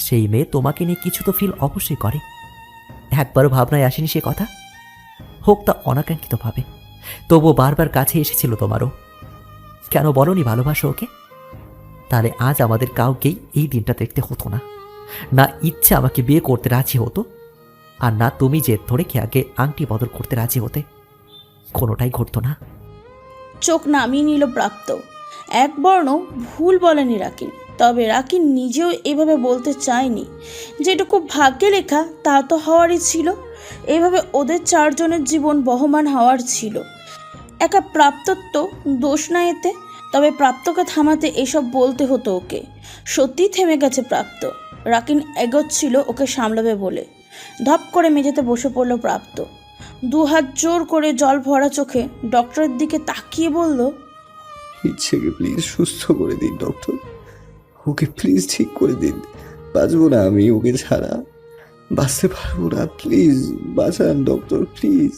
সেই মেয়ে তোমাকে নিয়ে কিছু তো ফিল অবশ্যই করে? একবারও ভাবনায় আসেনি সে কথা? হোক তা অনাকাঙ্ক্ষিতভাবে, তবুও বারবার কাছে এসেছিল তোমারও। কেন বলনি ভালোবাসো ওকে? তাহলে আজ আমাদের কাউকেই এই দিনটা দেখতে হতো না। না ইচ্ছে আমাকে বিয়ে করতে রাজি হতো, আর না তুমি জেদ ধরে খেয়াকে আংটি বদল করতে রাজি হতে। কোনোটাই ঘটতো না। চোখ নামিয়ে নিল প্রাপ্ত। এক বর্ণ ভুল বলেনি রাকিন, তবে রাকিন নিজেও এভাবে বলতে চায়নি। যেটুকু ভাগ্যে লেখা তা তো হওয়ারই ছিল। এভাবে ওদের চারজনের জীবন বহমান হওয়ার ছিল। একা প্রাপ্তত্ব দোষ না এতে, তবে প্রাপ্তকে থামাতে এসব বলতে হতো ওকে। সত্যিই থেমে গেছে প্রাপ্ত। রাকিন এগোচ্ছিল ওকে সামলাবে বলে। ধপ করে মেঝেতে বসে পড়ল প্রাপ্ত। দুহাত জোর করে জল ভরা চোখে ডক্টরের দিকে তাকিয়ে বলল, ইচ্ছেকে প্লিজ সুস্থ করে দিন ডক্টর, ওকে প্লিজ ঠিক করে দিন। বাঁচবো না আমি ওকে ছাড়া, বাঁচতে পারবো না, প্লিজ বাঁচান ডক্টর প্লিজ।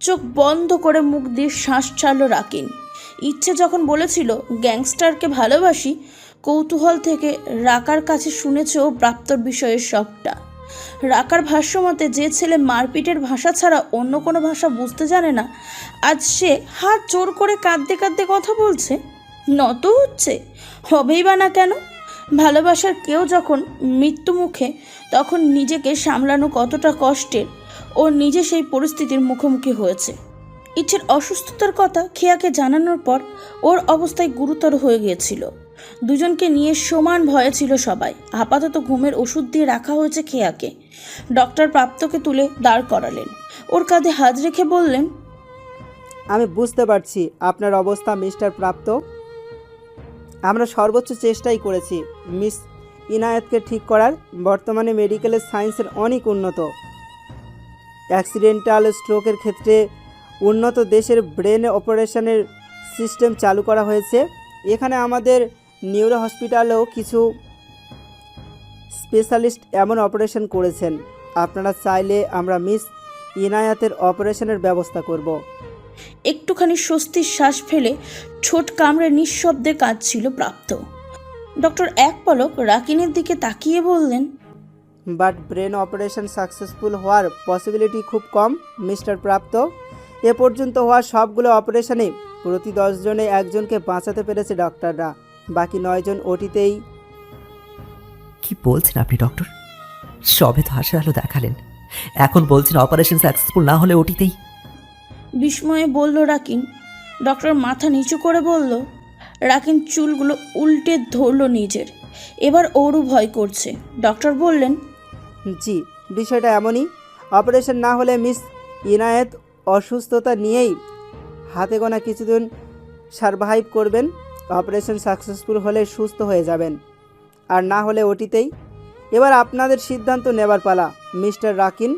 চোখ বন্ধ করে মুখ দিয়ে শ্বাস ছাড়ল রাকিন। ইচ্ছে যখন বলেছিল গ্যাংস্টারকে ভালোবাসি, কৌতূহল থেকে রাকার কাছে শুনেছে ও প্রাপ্তর বিষয়ের সবটা। রাকার ভাষ্যমতে যে ছেলে মারপিটের ভাষা ছাড়া অন্য কোনো ভাষা বুঝতে জানে না, আজ সে হাত জোর করে কাঁদতে কাঁদতে কথা বলছে, নত হচ্ছে। হবেই বা না কেন? ভালোবাসার কেউ যখন মৃত্যু মুখে, তখন নিজেকে সামলানো কতটা কষ্টের। ও নিজে সেই পরিস্থিতির মুখোমুখি হয়েছে। ইচ্ছের অসুস্থতার কথা খেয়াকে জানানোর পর ওর অবস্থায় গুরুতর হয়ে গিয়েছিল। দুজনকে নিয়ে সমান ভয়ে ছিল সবাই। আপাতত ঘুমের ওষুধ দিয়ে রাখা হয়েছে খেয়াকে। ডক্টর প্রাপ্তকে তুলে দাঁড় করালেন। ওর কাঁধে হাত রেখে বললেন, আমি বুঝতে পারছি আপনার অবস্থা মিস্টার প্রাপ্ত। আমরা সর্বোচ্চ চেষ্টাই করেছি মিস ইনায়েতকে ঠিক করার। বর্তমানে মেডিকেলের সায়েন্সের অনেক উন্নত। অ্যাক্সিডেন্টাল স্ট্রোকের ক্ষেত্রে উন্নত দেশের ব্রেন অপারেশনের সিস্টেম চালু করা হয়েছে। এখানে আমাদের নিউরো হসপিটালেও কিছু স্পেশালিস্ট এমন অপারেশন করেছেন। আপনারা চাইলে আমরা মিস ইনায়াতের অপারেশনের ব্যবস্থা করব। একটুখানি স্বস্তির শ্বাস ফেলে ঠোঁট কামড়ে নিঃশব্দে কাঁদছিল প্রাপ্ত। ডক্টর এক পলক রাকিনের দিকে তাকিয়ে বললেন, বাট ব্রেন অপারেশন সাকসেসফুল হওয়ার পসিবিলিটি খুব কম মিস্টার প্রাপ্ত। এ পর্যন্ত হওয়া সবগুলো অপারেশনে প্রতি 10 জনে একজনকে বাঁচাতে পেরেছে ডক্টররা, বাকি 9 জন ওটিতেই। কি বলছেন আপনি ডক্টর? সবে তো হাসির আলো দেখালেন, এখন বলছেন অপারেশন সাকসেসফুল না হলে ওটিতেই? বিস্ময়ে বলল রাকিন। ডক্টর মাথা নিচু করে বলল। রাকিন চুলগুলো উল্টে ধরল নিজের। এবার ওরও ভয় করছে। ডক্টর বললেন, জি, বিষয়টা এমনই। অপারেশন না হলে মিস ইনায়েত অসুস্থতা নিয়েই হাতে গোনা কিছুদিন সারভাইভ করবেন। অপারেশন সাকসেসফুল হলে সুস্থ হয়ে যাবেন, আর না হলে ওটিতেই। এবার আপনাদের সিদ্ধান্ত নেবার পালা মিস্টার রাকিন।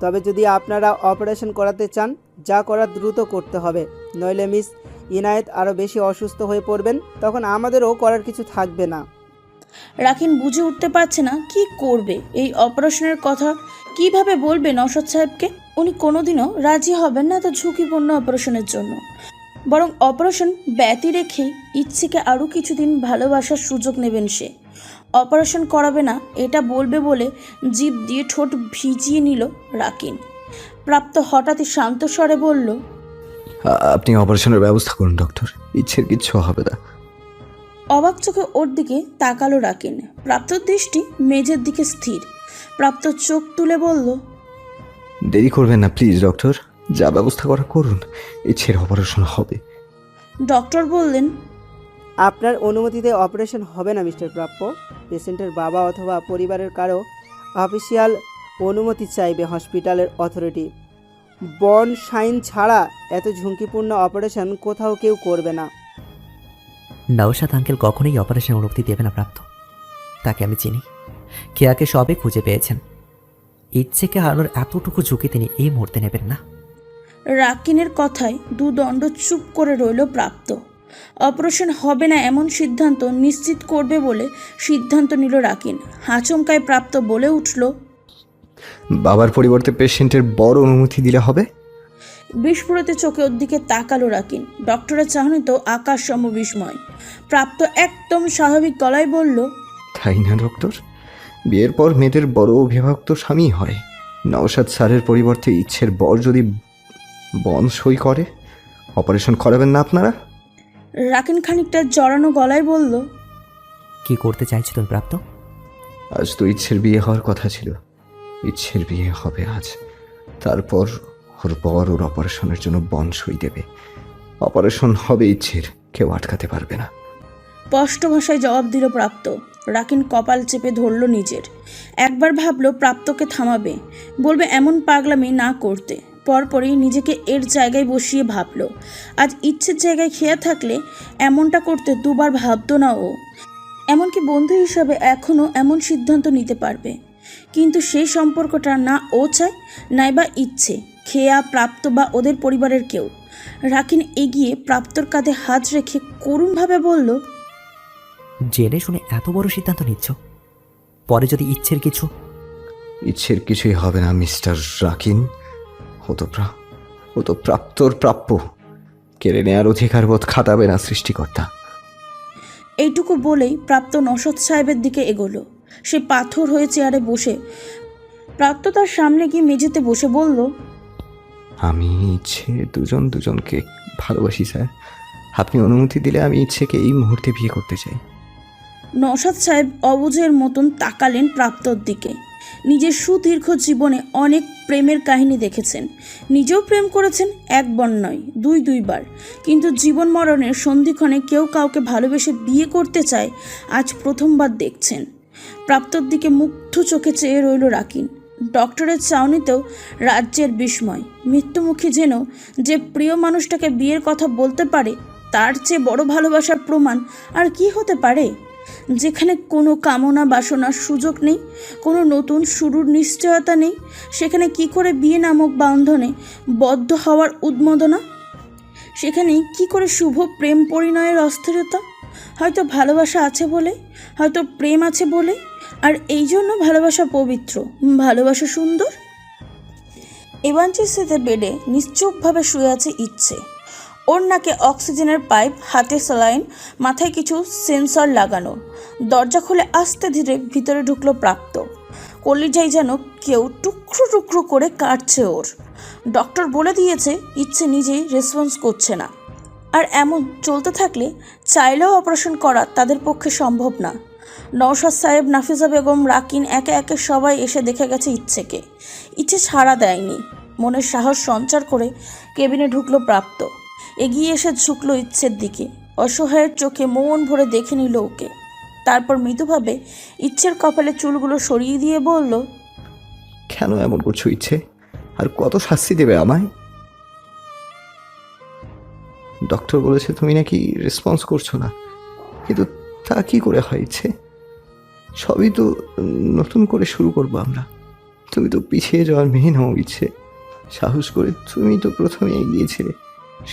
তবে যদি আপনারা অপারেশন করাতে চান, যা করার দ্রুত করতে হবে, নইলে মিস ইনায়েত আরও বেশি অসুস্থ হয়ে পড়বেন, তখন আমাদেরও করার কিছু থাকবে না। রাকিন বুঝে উঠতে পারছে না কি করবে। এই অপারেশনের কথা কিভাবে বলবে নওশাদ সাহেবকে। উনি কোনোদিনও রাজি হবেন না এত ঝুঁকিপূর্ণ অপারেশনের জন্য। বরং অপারেশন ব্যতি রেখেই ইচ্ছেকে আরও কিছুদিন ভালোবাসার সুযোগ নেবেন সে। অপারেশন করাবে না এটা বলবে বলে জিভ দিয়ে ঠোঁট ভিজিয়ে নিল রাকিন। প্রাপ্ত হঠাৎই শান্ত স্বরে বলল, আপনি অপারেশনের ব্যবস্থা করুন ডক্টর, ইচ্ছের কিচ্ছু হবে না। অবাক চোখে ওর দিকে তাকালো রাকিন। প্রাপ্তর দৃষ্টি মেঝের দিকে স্থির। প্রাপ্ত চোখ তুলে বলল, দেরি করবেন না প্লিজ ডক্টর, যা ব্যবস্থা করা করুন, ইচ্ছের অপারেশন হবে। ডক্টর বললেন, আপনার অনুমতিতে অপারেশন হবে না মিস্টার প্রাপ্য। পেশেন্টের বাবা অথবা পরিবারের কারো অফিসিয়াল অনুমতি চাইবে হসপিটালের অথরিটি। বন্ড সাইন ছাড়া এত ঝুঁকিপূর্ণ অপারেশন কোথাও কেউ করবে না। নওশাদ আঙ্কেল কখনোই অপারেশন অনুমতি দেবে না প্রাপ্ত। তাকে আমি চিনি। কেয়াকে সবে খুঁজে পেয়েছেন। ইচ্ছেকে হারানোর এতটুকু ঝুঁকি তিনি এই মুহূর্তে নেবেন না। রাকিনের কথায় দুদণ্ড চুপ করে রইল প্রাপ্ত। অপারেশন হবে না এমন সিদ্ধান্ত নিশ্চিত করবে বলে সিদ্ধান্ত নিল রাকিন। হাঁচমকায় প্রাপ্ত বলে উঠল, বাবার পরিবর্তে পেশেন্টের বড় অনুমতি দিলে হবে? বিস্ফোরিত চোখে ওর দিকে তাকালো রাকিন। ডক্টরের চাহনি তো আকাশ সম বিস্ময়। প্রাপ্ত একদম স্বাভাবিক গলায় বলল, তাই না ডক্টর? বিয়ের পর মেয়েদের বড় অভিভাবক তো স্বামী হয়। নওশাদ স্যারের পরিবর্তে ইচ্ছের বর যদি বন সই করে, অপারেশন করাবেন না আপনারা? রাকিন খানিকটা জড়ানো গলায় বলল, কি করতে চাইছো তুমি প্রাপ্ত? আজ তো ইচ্ছের বিয়ে হওয়ার কথা ছিল, ইচ্ছের বিয়ে হবে আজ। তারপর ওর বর ওর অপারেশনের জন্য বন সই দেবে। অপারেশন হবে ইচ্ছের, কেউ আটকাতে পারবে না। স্পষ্ট ভাষায় জবাব দিল প্রাপ্ত। রাকিন কপাল চেপে ধরল নিজের। একবার ভাবলো প্রাপ্তকে থামাবে, বলবে এমন পাগলামি না করতে। পরপরই নিজেকে এর জায়গায় বসিয়ে ভাবলো, আজ ইচ্ছের জায়গায় খেয়া থাকলে এমনটা করতে দুবার ভাবতো না ও। এমনকি বন্ধু হিসাবে এখনও এমন সিদ্ধান্ত নিতে পারবে, কিন্তু সেই সম্পর্কটা না ও চায়, নাইবা ইচ্ছে খেয়া, প্রাপ্ত বা ওদের পরিবারের কেউ। রাকিন এগিয়ে প্রাপ্তর কাঁধে হাত রেখে করুণভাবে বলল, জেনে শুনে এত বড় সিদ্ধান্ত নিচ্ছ, পরে যদি ইচ্ছের কিছু। ইচ্ছের কিছুই হবে না মিস্টার রাকিন। ও তো প্রাপ্তর প্রাপ্য। কেড়ে নেয়ার অধিকারবোধ খাটাবে না সৃষ্টিকর্তা। এইটুকু বলেই প্রাপ্ত নশদ সাহেবের দিকে এগোলো। সে পাথর হয়ে চেয়ারে বসে প্রাপ্ত তার সামনে গিয়ে মেঝেতে বসে বলল, আমি ইচ্ছে দুজনকে ভালোবাসি স্যার। আপনি অনুমতি দিলে আমি ইচ্ছেকে এই মুহূর্তে বিয়ে করতে চাই। নশদ সাহেব অবুঝের মতন তাকালেন প্রাপ্তর দিকে। নিজের সুদীর্ঘ জীবনে অনেক প্রেমের কাহিনী দেখেছেন, নিজেও প্রেম করেছেন, একবার নয় দুইবার, কিন্তু জীবন মরণের সন্ধিক্ষণে কেউ কাউকে ভালোবেসে বিয়ে করতে চায় আজ প্রথমবার দেখছেন। প্রাপ্তর দিকে মুগ্ধ চোখে চেয়ে রইল রাকিন। ডক্টরের চাউনিতেও রাজ্যের বিস্ময়। মৃত্যুমুখী যেন যে প্রিয় মানুষটাকে বিয়ের কথা বলতে পারে, তার চেয়ে বড় ভালোবাসার প্রমাণ আর কি হতে পারে? যেখানে কোনো কামনা বাসনার সুযোগ নেই, কোনো নতুন শুরুর নিশ্চয়তা নেই, সেখানে কি করে বিয়ে নামক বন্ধনে বদ্ধ হওয়ার উন্মাদনা? সেখানে কি করে শুভ প্রেম পরিণয়ের অস্থিরতা? হয়তো ভালোবাসা আছে বলে, হয়তো প্রেম আছে বলে, আর এই জন্য ভালোবাসা পবিত্র, ভালোবাসা সুন্দর। এভাঞ্চিসেতে বেডে নিশ্চুপভাবে শুয়ে আছে ইচ্ছে। ওর নাকে অক্সিজেনের পাইপ, হাতে স্যালাইন, মাথায় কিছু সেন্সর লাগানো। দরজা খুলে আস্তে ধীরে ভিতরে ঢুকলো প্রাপ্ত। কলিজায় যেন কেউ টুকরো টুকরো করে কাটছে ওর। ডক্টর বলে দিয়েছে ইচ্ছে নিজেই রেসপন্স করছে না, আর এমন চলতে থাকলে চাইলেও অপারেশন করা তাদের পক্ষে সম্ভব না। নওশাদ সাহেব, নাফিজা বেগম, রাকিন একে একে সবাই এসে দেখে গেছে ইচ্ছেকে। ইচ্ছে ছাড়া দেয়নি। মনের সাহস সঞ্চার করে কেবিনে ঢুকলো প্রাপ্ত। এগিয়ে এসে ঝুঁকলো ইচ্ছের দিকে। অসহায়ের চোখে মন ভরে দেখে নিল ওকে। তারপর মৃদুভাবে ইচ্ছের কপালে চুলগুলো সরিয়ে দিয়ে বলল, কেন এমন করছো ইচ্ছে? আর কত শাস্তি দেবে আমায়? ডক্টর বলেছে তুমি নাকি রেসপন্স করছো না, কিন্তু তা কি করে হয় ইচ্ছে? সবই তো নতুন করে শুরু করবো আমরা। তুমি তো পিছিয়ে যাওয়ার মেয়ে নও ইচ্ছে। সাহস করে তুমি তো প্রথমে এগিয়েছিলে,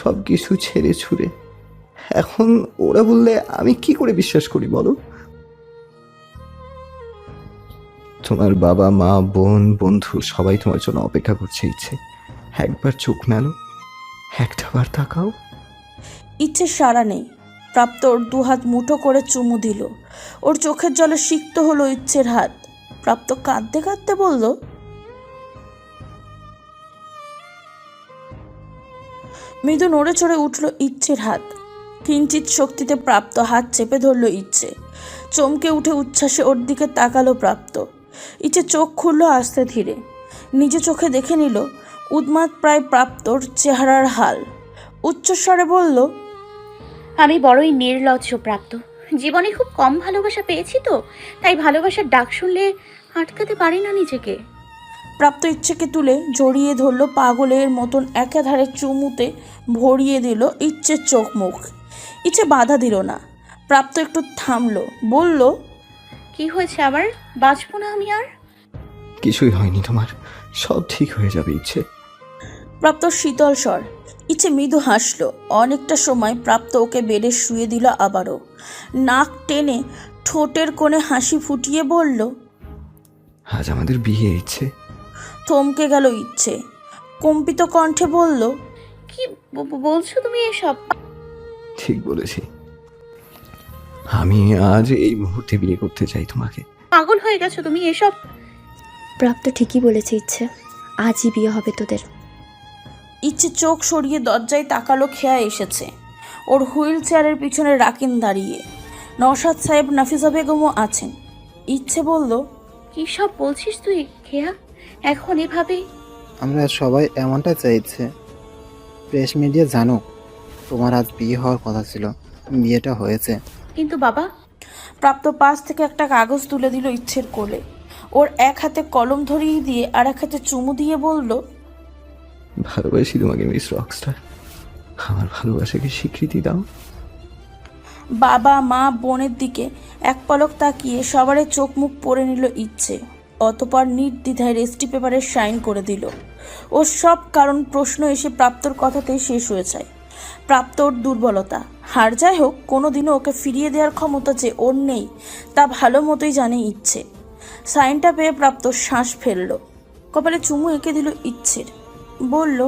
সব কিছু ছেড়ে ছুড়ে। এখন ওরা বললে আমি কি করে বিশ্বাস করি বলো? তোমার বাবা, মা, বোন, বন্ধু সবাই তোমার জন্য অপেক্ষা করছে ইচ্ছে। একবার চোখ মেলো, একটাবার তাকাও। ইচ্ছে সাড়া নেই। প্রাপ্ত ওর দুহাত মুঠো করে চুমু দিল। ওর চোখের জলে সিক্ত হলো ইচ্ছের হাত। প্রাপ্ত কাঁদতে কাঁদতে বলল, মৃদু নড়ে চড়ে উঠল ইচ্ছের হাত। কিঞ্চিত শক্তিতে প্রাপ্ত হাত চেপে ধরল ইচ্ছে। চমকে উঠে উচ্ছ্বাসে ওর দিকে তাকালো প্রাপ্ত। ইচ্ছে চোখ খুলল আস্তে ধীরে। নিজে চোখে দেখে নিল উন্মাদ প্রায় প্রাপ্তর চেহারার হাল। উচ্চস্বরে বলল, আমি বড়ই নির্লজ্জ প্রাপ্ত। জীবনে খুব কম ভালোবাসা পেয়েছি তো, তাই ভালোবাসার ডাক শুনলে আটকাতে পারি না নিজেকে। প্রাপ্ত ইচ্ছেকে তুলে জড়িয়ে ধরল, পাগলের মতন একাধারে চুমুতে ভরিয়ে দিল ইচ্ছের চোখ মুখ। ইচ্ছে বাধা দিল না। প্রাপ্ত একটু থামলো, বলল, কি হয়েছে আবার? বাঁচবো না আমি আর? কিছুই হয়নি তোমার, সব ঠিক হয়ে যাবে ইচ্ছে। প্রাপ্ত শীতল স্বর। ইচ্ছে মৃদু হাসলো। অনেকটা সময় প্রাপ্ত ওকে বেডে শুয়ে দিল আবারও। নাক টেনে ঠোঁটের কোণে হাসি ফুটিয়ে বলল, আজ আমাদের বিয়ে ইচ্ছে। থমকে গেল ইচ্ছে। কম্পিত কণ্ঠে বলল, কি বলছো তুমি এসব? ঠিক বলেছি, আমি আজ এই মুহূর্তে বিয়ে করতে চাই তোমাকে। পাগল হয়ে গেছো তুমি এসব? প্রাপ্ত ঠিকই বলেছে ইচ্ছে, আজই বিয়ে হবে তোদের। ইচ্ছে চোখ সরিয়ে দরজায় তাকালো। খেয়া এসেছে। ওর হুইল চেয়ারের পিছনে রাকিন দাঁড়িয়ে। নওশাদ সাহেব, নাফিজা বেগমও আছেন। ইচ্ছে বলল, কি সব বলছিস তুই খেয়া? এখন এভাবে? আমরা সবাই এমনটা চাইছে। প্রেস মিডিয়া জানো তোমার আজ বিয়ে হওয়ার কথা ছিল, বিয়েটা হয়েছে। কিন্তু বাবা, প্রাপ্ত পাশ থেকে একটা কাগজ তুলে দিল ইচ্ছের কোলে। ওর এক হাতে কলম ধরিয়ে দিয়ে আর এক হাতে চুমু দিয়ে বলল, ভালোবাসি তোমাকে মিস রকস্টার, আমার ভালোবাসাকে স্বীকৃতি দাও। বাবা মা বোনের দিকে এক পলক তাকিয়ে সবারই চোখ মুখ পড়ে নিল ইচ্ছে। অতপর নির্দ্বিধায় রেজিস্ট্রি পেপারে সাইন করে দিল। ওর সব কারণ প্রশ্ন এসে প্রাপ্তর কথাতেই শেষ হয়ে যায়। প্রাপ্তর দুর্বলতা, হার যাই হোক, কোনোদিনও ওকে ফিরিয়ে দেওয়ার ক্ষমতা যে ওর নেই তা ভালো মতোই জানে ইচ্ছে। সাইনটা পেয়ে প্রাপ্ত শ্বাস ফেলল, কপালে চুমু এঁকে দিল ইচ্ছের, বলল,